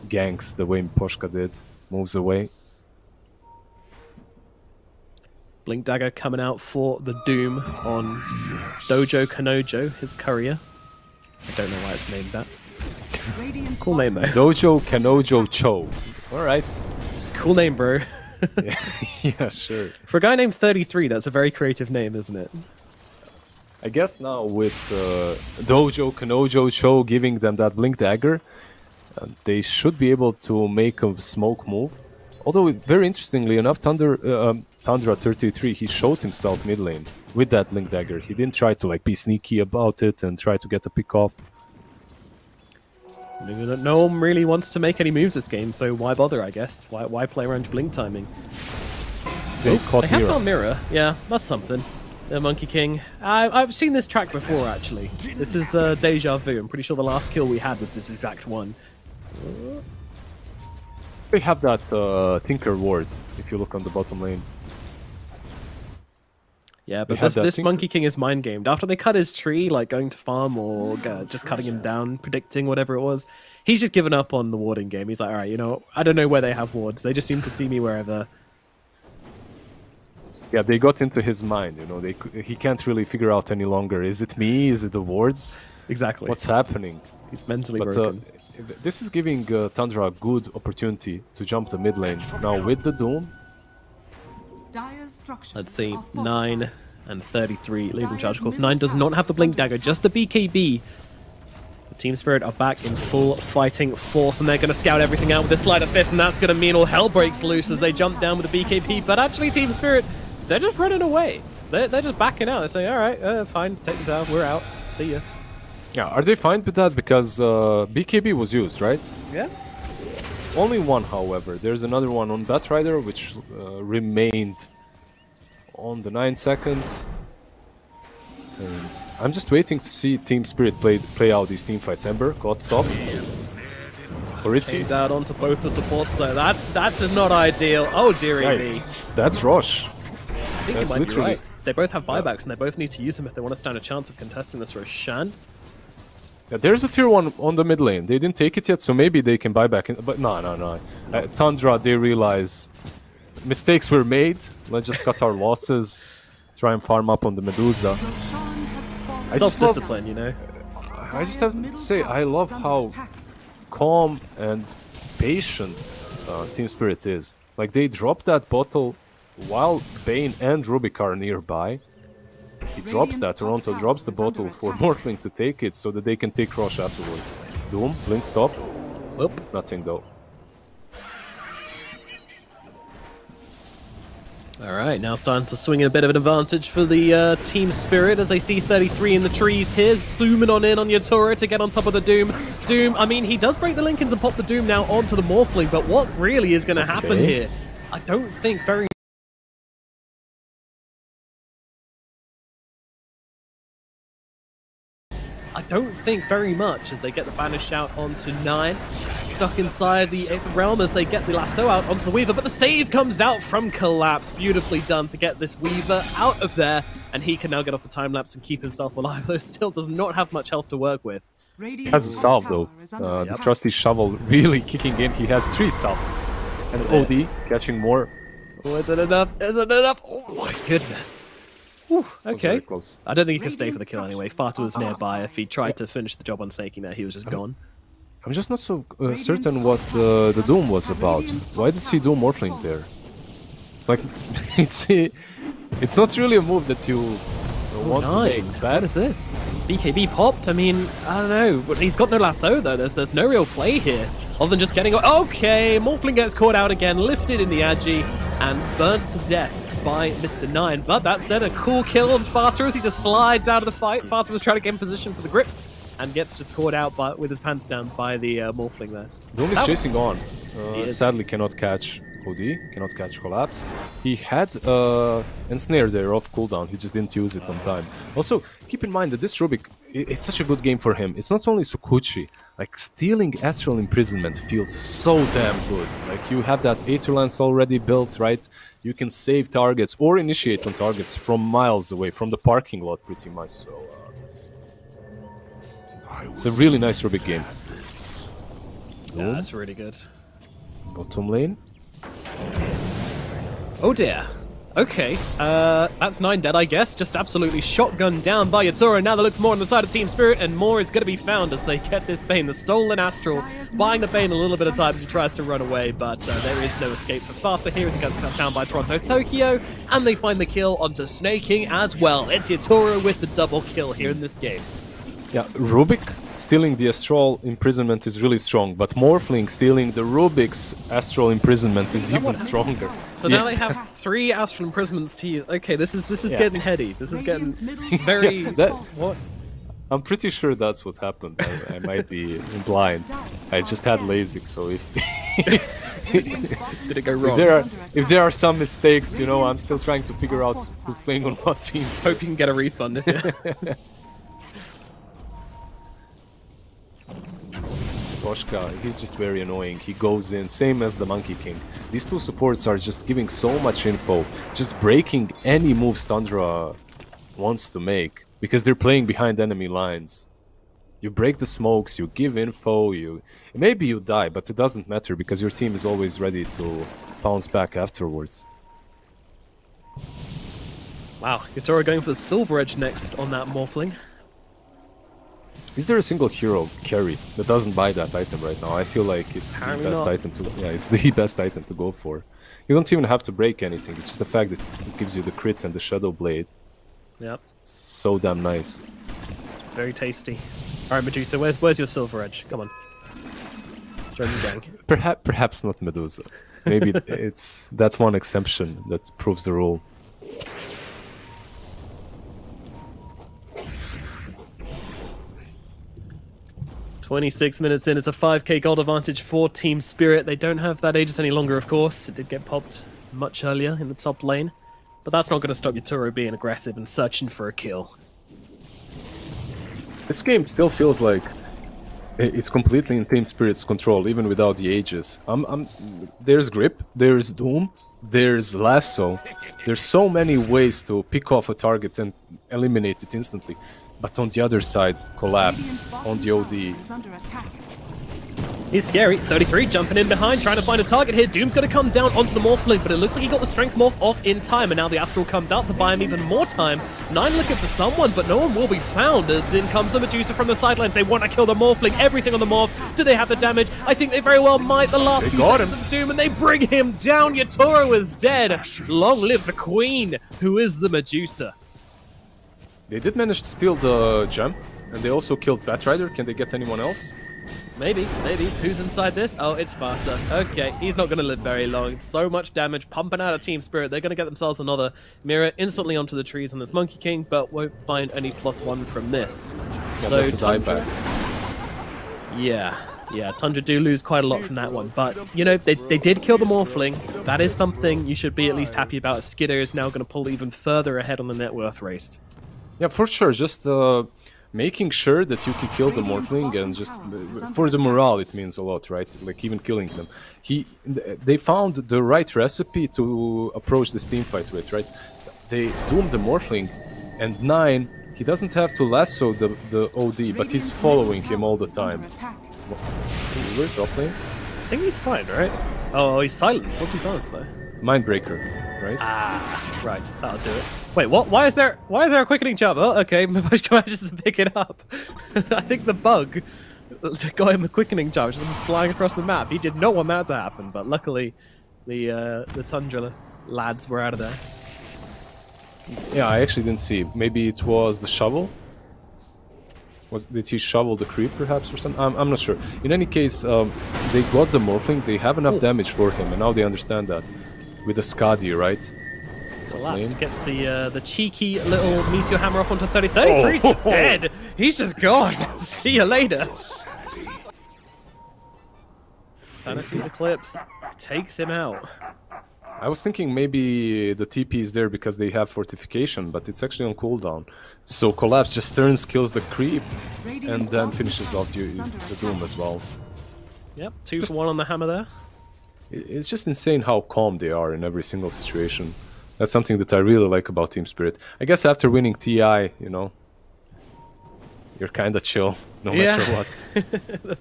ganks the way Miposhka did. Moves away. Blink Dagger coming out for the Doom on Dojo Kanojo, his courier. I don't know why it's named that. Cool name, though. Dojo Kanojo Cho. Alright. Cool name, bro. Yeah, sure. For a guy named 33, that's a very creative name, isn't it? I guess now with Dojo Kanojo Cho giving them that Blink Dagger, they should be able to make a smoke move. Although, very interestingly enough, Tundra 33, he showed himself mid lane with that Blink Dagger. He didn't try to like be sneaky about it and try to get a pick off. No one really wants to make any moves this game, so why bother, I guess? Why play around Blink timing? They caught have found Mirror. Yeah, that's something. The Monkey King. I've seen this track before, actually. This is Deja Vu. I'm pretty sure the last kill we had was this exact one. They have that Tinker ward, if you look on the bottom lane. Yeah, but this Monkey King is mind gamed. After they cut his tree, like going to farm or just cutting him down, predicting whatever it was, he's just given up on the warding game. He's like, all right, you know, I don't know where they have wards. They just seem to see me wherever. Yeah, they got into his mind, you know. He can't really figure out any longer. Is it me? Is it the wards? Exactly. What's happening? He's mentally broken. This is giving Tundra a good opportunity to jump the mid lane. Now with the Doom. Let's see, 9 and 33 leaving charge. Of course, 9 does not have the Blink Dagger, just the BKB. The Team Spirit are back in full fighting force, and they're going to scout everything out with this Sleight of Fist, and that's going to mean all hell breaks loose as they jump down with the BKB. But actually, Team Spirit, they're just running away. They're just backing out. They're saying, all right, fine, take this out, we're out, see ya. Yeah, are they fine with that? Because BKB was used, right? Yeah. Only one, however. There's another one on Batrider, which remained on the 9 seconds. And I'm just waiting to see Team Spirit play out these team fights. Ember got top. Or is he? He's out onto both the supports though. That's not ideal. Oh dearie me. That's Rosh. I think you might be right. They both have buybacks and they both need to use them if they want to stand a chance of contesting this Roshan. Yeah, there's a tier 1 on the mid lane. They didn't take it yet, so maybe they can buy back. But no. Tundra, they realize mistakes were made. Let's just cut our losses. Try and farm up on the Medusa. Self-discipline, you know. I just have to say, I love how calm and patient Team Spirit is. Like, they drop that bottle while Bane and Rubik are nearby. He drops that, Toronto drops the bottle for Morphling to take it so that they can take Rosh afterwards. Doom, blink stop. Nope. Nothing though. Alright, now starting to swing in a bit of an advantage for the Team Spirit as they see 33 in the trees here, zooming on in on Yatora to get on top of the Doom. Doom, I mean, he does break the Linkens and pop the Doom now onto the Morphling, but what really is going to happen here? I don't think very much as they get the banish out onto 9. Stuck inside the 8th realm as they get the lasso out onto the Weaver, but the save comes out from Collapse. Beautifully done to get this Weaver out of there, and he can now get off the time-lapse and keep himself alive, though still does not have much health to work with. He has a salve though. The trusty shovel really kicking in. He has 3 salves. And OD catching more. Oh, is it enough? Is it enough? Oh my goodness. Whew, okay. I don't think he could stay for the kill anyway. Fatu was nearby. If he tried to finish the job on snaking there, he was just gone. I'm just not so certain what the Doom was about. Why does he do Morphling there? Like, it's not really a move that you want to make bad. What is this? BKB popped? I mean, I don't know. But he's got no lasso though. There's no real play here. Other than just getting... Okay, Morphling gets caught out again, lifted in the Agi, and burnt to death by Mr. 9. But that said, a cool kill on Fatu as he just slides out of the fight. Fatu was trying to get in position for the grip, and gets just caught out with his pants down by the Morphling there. Doom is chasing on. Sadly cannot catch OD, cannot catch Collapse. He had Ensnare there off cooldown, he just didn't use it on time. Also, keep in mind that this Rubik, it's such a good game for him. It's not only Sukuchi, like stealing Astral Imprisonment feels so damn good. Like you have that Aether Lance already built, right? You can save targets or initiate on targets from miles away, from the parking lot pretty much, so... It's a really nice Rubik game. Yeah, that's really good. Bottom lane. Oh dear. Okay, that's 9 dead, I guess. Just absolutely shotgunned down by Yatora. Now they look for more on the side of Team Spirit, and more is going to be found as they get this Bane. The stolen Astral, buying the Bane a little bit of time as he tries to run away, but there is no escape for Fata here as he gets cut down by Toronto Tokyo, and they find the kill onto Snaking as well. It's Yatora with the double kill here in this game. Yeah, Rubik stealing the Astral Imprisonment is really strong, but Morphling stealing the Rubik's Astral Imprisonment is even stronger. So now they have 3 Astral Imprisonments to use. Okay, this is getting heady. This is getting very... What? I'm pretty sure that's what happened. I might be blind. I just had LASIK, so if... Did it go wrong? If there are some mistakes, you know, I'm still trying to figure out who's playing on what team. Hope you can get a refund. Koshka, he's just very annoying. He goes in, same as the Monkey King. These two supports are just giving so much info, just breaking any moves Tundra wants to make, because they're playing behind enemy lines. You break the smokes, you give info, maybe you die, but it doesn't matter because your team is always ready to bounce back afterwards. Wow, Yatoro going for the Silver Edge next on that Morphling. Is there a single hero carry that doesn't buy that item right now? I feel like it's Apparently the best not. item to it's the best item to go for. You don't even have to break anything. It's just the fact that it gives you the crit and the Shadow Blade. Yep. So damn nice. Very tasty. Alright, Medusa, where's your Silver Edge? Come on. Join the gang. Perhaps not Medusa. Maybe it's that one exception that proves the rule. "26 minutes in, it's a 5k gold advantage for Team Spirit. They don't have that Aegis any longer, of course. It did get popped much earlier in the top lane. But that's not going to stop Yatoro being aggressive and searching for a kill. This game still feels like it's completely in Team Spirit's control, even without the Aegis. There's Grip, there's Doom, there's Lasso. There's so many ways to pick off a target and eliminate it instantly. But on the other side, Collapse on the OD. He's scary. 33 jumping in behind, trying to find a target here. Doom's going to come down onto the Morphling, but it looks like he got the Strength Morph off in time, and now the Astral comes out to buy him even more time. 9 looking for someone, but no one will be found, as in comes the Medusa from the sidelines. They want to kill the Morphling, everything on the Morph. Do they have the damage? I think they very well might. The last few seconds of Doom, and they bring him down. Yatoro is dead. Long live the Queen, who is the Medusa. They did manage to steal the gem, and they also killed Batrider. Can they get anyone else? Maybe. Who's inside this? Oh, it's Fata. Okay, he's not going to live very long. It's so much damage pumping out of Team Spirit. They're going to get themselves another mirror instantly onto the trees on this Monkey King, but won't find any +1 from this. Yeah, so that's a dieback. Yeah, Tundra do lose quite a lot from that one. But, you know, they did kill the Morphling. That is something you should be at least happy about. Skidder is now going to pull even further ahead on the net worth race. Yeah, for sure. Just making sure that you can kill the Morphling, and just for the morale it means a lot, right? Like even killing them. They found the right recipe to approach this team fight with, right? They doomed the Morphling, and 9, he doesn't have to lasso the OD, but he's following him all the time. We're top lane? I think he's fine, right? Oh, he's silenced. What's he silenced by? Mindbreaker, right? Ah, right. That'll do it. Wait, what? Why is there a quickening jump? Oh, okay. Mabushka manages to pick it up. I think the bug got him a quickening jump, just flying across the map. He did not want that to happen, but luckily the Tundra lads were out of there. Yeah, I actually didn't see. Maybe it was the shovel? Did he shovel the creep perhaps or something? I'm not sure. In any case, they got the Morphling, they have enough damage for him, and now they understand that. With the Skadi, right? Collapse gets the cheeky little meteor hammer off onto 30. 33's just dead! He's just gone! See you later! Sanity's Eclipse takes him out. I was thinking maybe the TP is there because they have fortification, but it's actually on cooldown. So Collapse just turns, kills the creep, and then finishes off the Doom as well. Yep, 2 for 1 on the hammer there. It's just insane how calm they are in every single situation. That's something that I really like about Team Spirit. I guess after winning TI, you know, you're kind of chill, no matter what. The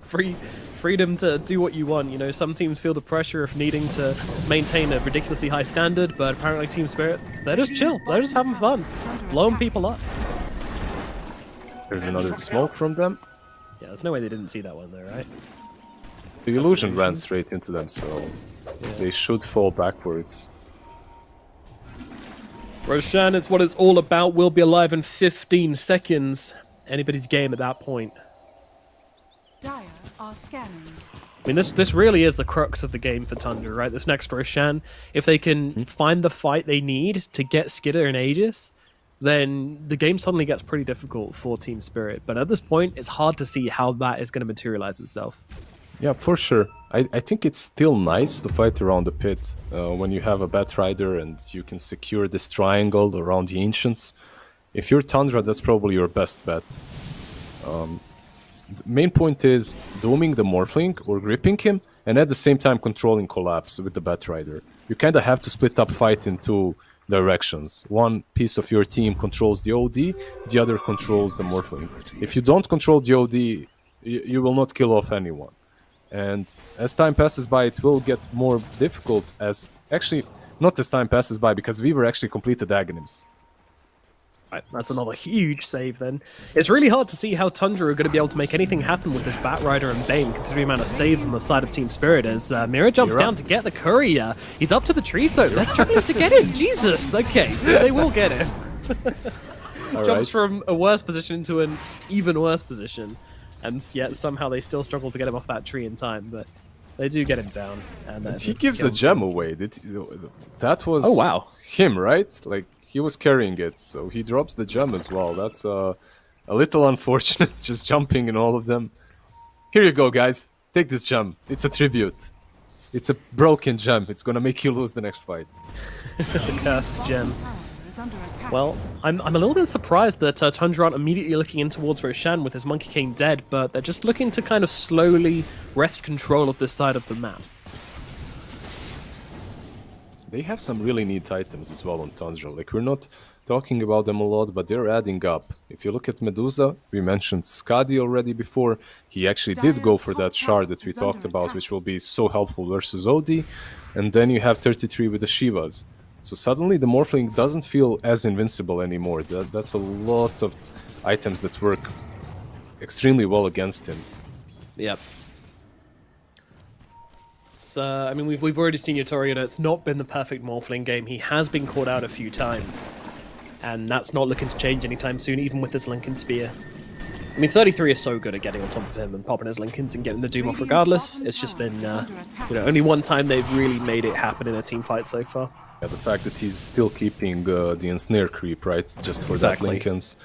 freedom to do what you want. You know, some teams feel the pressure of needing to maintain a ridiculously high standard, but apparently Team Spirit, they're just chill. They're just having fun, blowing people up. There's another smoke from them. Yeah, there's no way they didn't see that one there, right? The illusion ran straight into them, so they should fall backwards. Roshan is what it's all about. We'll be alive in 15 seconds. Anybody's game at that point. Dire are scanning. I mean, this really is the crux of the game for Tundra, right? This next Roshan, if they can find the fight they need to get Skidder and Aegis, then the game suddenly gets pretty difficult for Team Spirit. But at this point, it's hard to see how that is going to materialize itself. Yeah, for sure. I think it's still nice to fight around the pit when you have a Batrider and you can secure this triangle around the Ancients. If you're Tundra, that's probably your best bet. the main point is dooming the Morphling or gripping him, and at the same time controlling Collapse with the Batrider. You kind of have to split up fight in two directions. One piece of your team controls the OD, the other controls the Morphling. If you don't control the OD, you will not kill off anyone. And as time passes by, it will get more difficult as... Actually, not as time passes by, because Weaver actually completed Aghanims. Right, that's another huge save then. It's really hard to see how Tundra are going to be able to make anything happen with this Batrider and Bane, considering the amount of saves on the side of Team Spirit, as Mira jumps down to get the courier. He's up to the trees though, they're struggling to get him! Jesus! Okay, they will get him. Jumps from a worse position into an even worse position, and yet somehow they still struggle to get him off that tree in time, but they do get him down. And he gives a gem away. That was oh, wow. him, right? Like, he was carrying it, so he drops the gem as well. That's a little unfortunate, just jumping in all of them. Here you go, guys. Take this gem. It's a tribute. It's a broken gem. It's gonna make you lose the next fight. The cursed gem. Well, I'm a little bit surprised that Tundra aren't immediately looking in towards Roshan with his Monkey King dead, but they're just looking to kind of slowly wrest control of this side of the map. They have some really neat items as well on Tundra. Like, we're not talking about them a lot, but they're adding up. If you look at Medusa, we mentioned Skadi already before. He actually did go for that shard that we talked about, which will be so helpful versus OD. And then you have 33 with the Shivas. So suddenly the Morphling doesn't feel as invincible anymore. That's a lot of items that work extremely well against him. Yep. I mean, we've already seen Yotorio. It's not been the perfect Morphling game. He has been caught out a few times, and that's not looking to change anytime soon, even with his Lincoln Sphere. I mean, 33 is so good at getting on top of him and popping his Lincolns and getting the Doom off regardless. It's just been, only one time they've really made it happen in a team fight so far. Yeah, the fact that he's still keeping the ensnare creep, right, just for that Lincolns,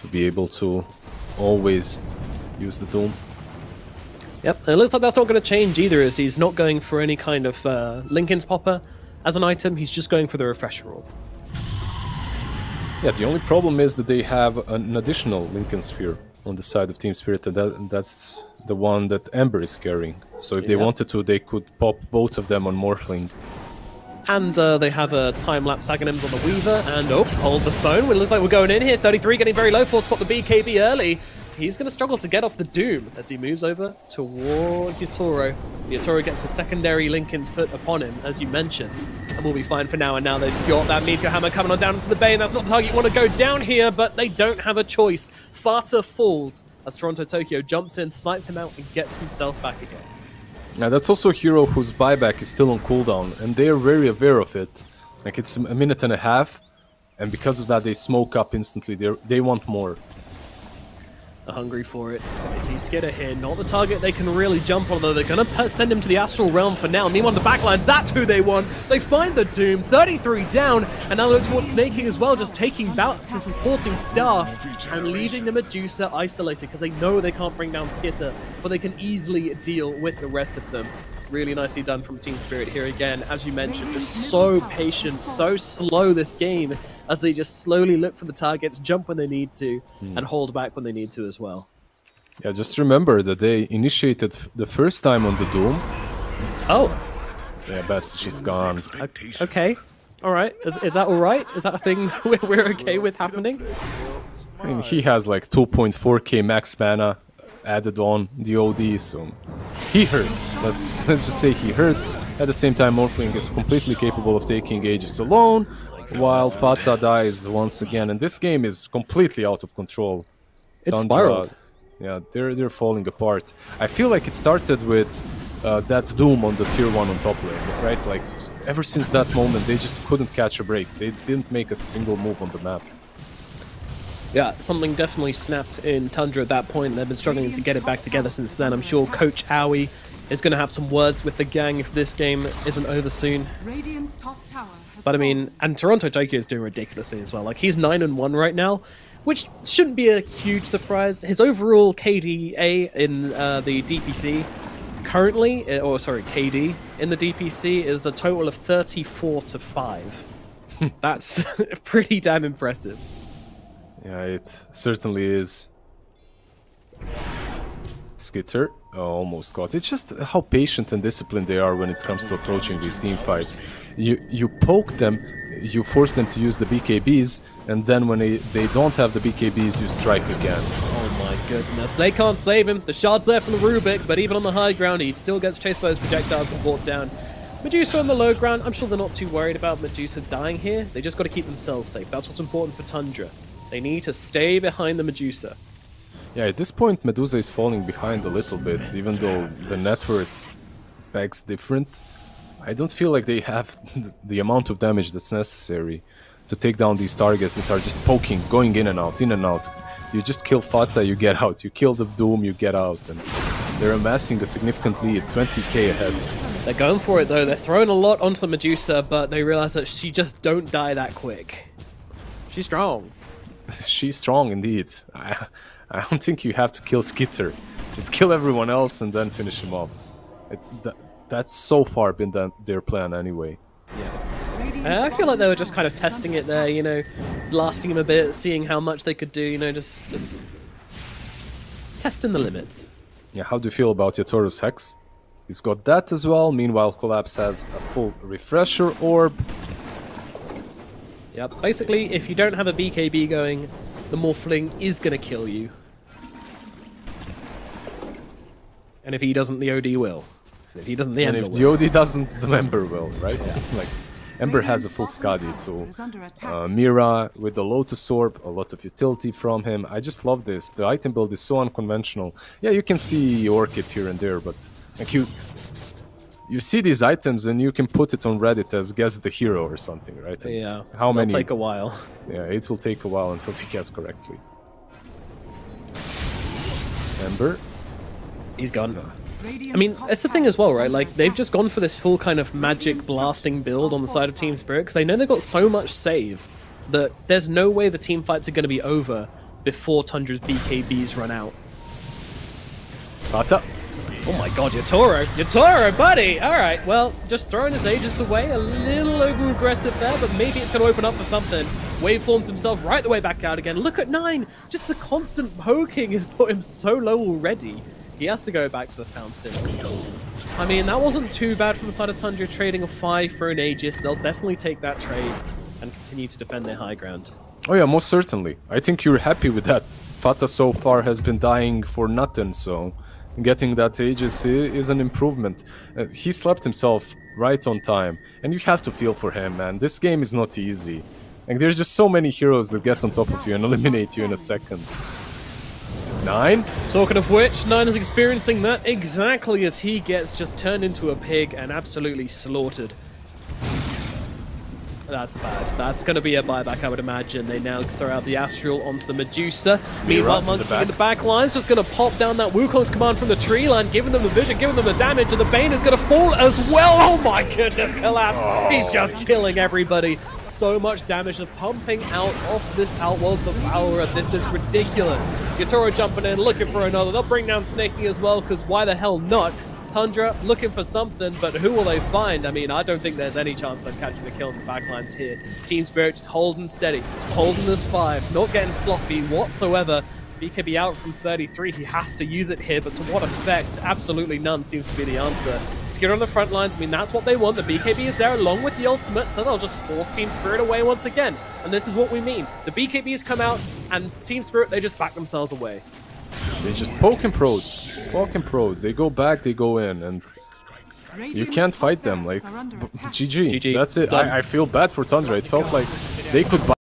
to be able to always use the Doom. Yep, it looks like that's not going to change either, as he's not going for any kind of Lincoln's Popper as an item, he's just going for the Refresher Orb. Yeah, the only problem is that they have an additional Lincoln Sphere on the side of Team Spirit, and that's the one that Ember is carrying. So if they wanted to, they could pop both of them on Morphling. And they have a time-lapse Aghanims on the Weaver, and hold the phone. Well, it looks like we're going in here. 33 getting very low for spot the BKB early. He's going to struggle to get off the Doom as he moves over towards Yatoro. Yatoro gets a secondary Lincoln's put upon him, as you mentioned, and we'll be fine for now. And now they've got that Meteor Hammer coming on down into the Bane. That's not the target you want to go down here, but they don't have a choice. Fata falls as Toronto Tokyo jumps in, snipes him out, and gets himself back again. Now that's also a hero whose buyback is still on cooldown, and they are very aware of it. Like, it's a minute and a half, and because of that they smoke up instantly. They want more. They're hungry for it. They see Skidder here, not the target they can really jump on, though. They're going to send him to the Astral Realm for now. Meanwhile, the backlines, that's who they want. They find the Doom, 33 down, and now look towards Snake King as well, just taking back to supporting staff and leaving the Medusa isolated, because they know they can't bring down Skitter, but they can easily deal with the rest of them. Really nicely done from Team Spirit here again. As you mentioned, just so patient, so slow this game, as they just slowly look for the targets, jump when they need to, and hold back when they need to as well. Yeah, just remember that they initiated the first time on the Doom. Oh. Yeah, but she's gone. Okay. Alright. Is that alright? Is that a thing we're okay with happening? I mean, he has like 2.4k max mana added on the OD, so he hurts. Let's just say he hurts. At the same time, Morphling is completely capable of taking Aegis alone, while Fata dies once again, and this game is completely out of control. It's spiraled. Yeah, they're falling apart. I feel like it started with that Doom on the tier 1 on top lane, right? Like, ever since that moment, they just couldn't catch a break. They didn't make a single move on the map. Yeah, something definitely snapped in Tundra at that point. They've been struggling to get it back together since then. I'm sure Coach Owie is going to have some words with the gang if this game isn't over soon. But I mean, and Toronto Tokyo is doing ridiculously as well. Like, he's 9-1 right now, which shouldn't be a huge surprise. His overall KDA in the DPC currently, KD in the DPC is a total of 34-5. That's pretty damn impressive. Yeah, it certainly is. Skitter almost got. It's just how patient and disciplined they are when it comes to approaching these team fights. You poke them, you force them to use the BKBs, and then when they don't have the BKBs, you strike again. Oh my goodness, they can't save him. The shard's there from the Rubik, but even on the high ground, he still gets chased by his projectiles and brought down. Medusa on the low ground, I'm sure they're not too worried about Medusa dying here. They just got to keep themselves safe. That's what's important for Tundra. They need to stay behind the Medusa. Yeah, at this point Medusa is falling behind a little bit, even though the network begs different. I don't feel like they have the amount of damage that's necessary to take down these targets that are just poking, going in and out, in and out. You just kill Fata, you get out. You kill the Doom, you get out. And they're amassing a significant lead, 20k ahead. They're going for it though, they're throwing a lot onto the Medusa, but they realize that she just don't die that quick. She's strong. She's strong indeed. I don't think you have to kill Skitter. Just kill everyone else and then finish him off. That's so far been their plan anyway. Yeah. I feel like they were just kind of testing it there, you know, blasting him a bit, seeing how much they could do, you know, just testing the limits. Yeah, how do you feel about Yatoro's Hex? He's got that as well. Meanwhile, Collapse has a full refresher orb. Yep, basically, if you don't have a BKB going, the Morphling is going to kill you. And if he doesn't, the OD will. If he doesn't, the Ember will. And if the OD doesn't, the Ember will, right? Yeah. Like, Ember has a full Skadi too. Mira with the Lotus Orb, a lot of utility from him. I just love this. The item build is so unconventional. Yeah, you can see Orchid here and there, but like you see these items and you can put it on Reddit as guess the hero or something, right? And yeah, how many? It'll take a while. Yeah, it will take a while until they guess correctly. Ember. He's gone. I mean, it's the thing as well, right? Like, they've just gone for this full kind of magic blasting build on the side of Team Spirit, because they know they've got so much save that there's no way the team fights are going to be over before Tundra's BKBs run out. Fata. Oh my god, Yatoro! Yatoro, buddy! Alright, well, just throwing his Aegis away, a little over-aggressive there, but maybe it's going to open up for something. Waveforms himself right the way back out again. Look at 9! Just the constant poking has put him so low already. He has to go back to the fountain. I mean, that wasn't too bad from the side of Tundra, trading a 5 for an Aegis. They'll definitely take that trade and continue to defend their high ground. Oh yeah, most certainly. I think you're happy with that. Fata so far has been dying for nothing, so getting that Aegis is an improvement. He slept himself right on time, and you have to feel for him, man. This game is not easy. Like, there's just so many heroes that get on top of you and eliminate you in a second. 9? Talking of which, 9 is experiencing that exactly as he gets just turned into a pig and absolutely slaughtered. That's bad. That's going to be a buyback, I would imagine. They now throw out the Astral onto the Medusa. Meanwhile, Monkey in the back line's just going to pop down that Wukong's command from the tree line, giving them the vision, giving them the damage, and the Bane is going to fall as well. Oh my goodness, Collapse. He's just killing everybody. So much damage of pumping out of this Outworld Devourer. This is ridiculous. Yatoro jumping in, looking for another. They'll bring down Snaky as well, because why the hell not? Tundra looking for something, but who will they find? I mean, I don't think there's any chance of catching the kill in the backlines here. Team Spirit just holding steady, holding this 5, not getting sloppy whatsoever. BKB out from 33, he has to use it here, but to what effect? Absolutely none seems to be the answer. Skitter on the front lines, I mean, that's what they want. The BKB is there along with the ultimate, so they'll just force Team Spirit away once again. And this is what we mean. The BKBs come out, and Team Spirit, they just back themselves away. They just poke and prod. Poke and prod. They go back, they go in, and you can't fight them. Like, GG. That's it. I feel bad for Tundra. It felt like they could buy